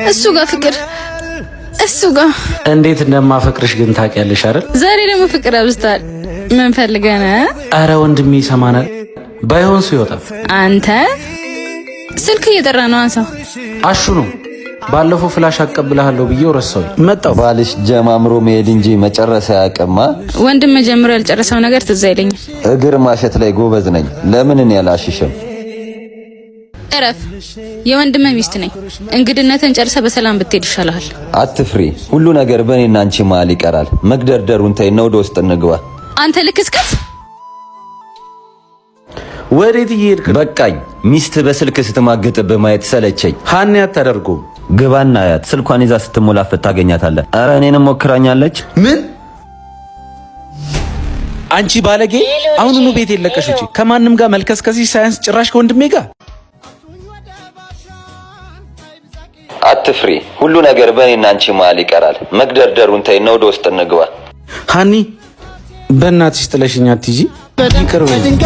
እሱ ጋር ፍቅር እሱ ጋር እንዴት እንደማፈቅርሽ ግን ታውቂያለሽ አይደል? ዛሬ ደግሞ ፍቅር አብዝታል። ምን ፈልገህ ነው? አረ ወንድሜ ይሰማናል። ባይሆን ሲወጣ አንተ ስልክ እየጠራ ነው። አንሳው። አሹ ነው። ባለፈው ፍላሽ አቀብልሃለሁ ብዬው ረሳሁኝ። መጣው ባልሽ ጀማምሮ መሄድ እንጂ መጨረሻ ያቀማ ወንድም ጀምሮ ያልጨረሰው ነገር ትዝ አይለኝም። እግር ማሸት ላይ ጎበዝ ነኝ። ለምን እኔ አላሽሽም? እረፍ። የወንድም ሚስት ነኝ። እንግድነትን ጨርሰ በሰላም ብትሄድ ይሻላል። አትፍሪ። ሁሉ ነገር በእኔና አንቺ መሀል ይቀራል። መግደርደሩን ተይና ወደ ውስጥ እንግባ። አንተ ልክስከስ ወዴት እየሄድክ? በቃኝ። ሚስት በስልክ ስትማግጥብህ ማየት ሰለቸኝ። ሀኒ አታደርገውም። ግባና ያት ስልኳን ይዛ ስትሞላፈት ታገኛታለህ። አረ እኔንም ሞክራኛለች። ምን? አንቺ ባለጌ! አሁኑኑ ቤት የለቀሽ ውጪ። ከማንም ጋር መልከስከሲ ሳያንስ ጭራሽ ከወንድሜ ጋር። አትፍሪ። ሁሉ ነገር በእኔና አንቺ መሀል ይቀራል። መግደርደሩን ተይና ወደ ውስጥ እንግባ። ሀኒ በእናትሽ ጥለሽኝ አትሂጂ። ይቅር በይኝ።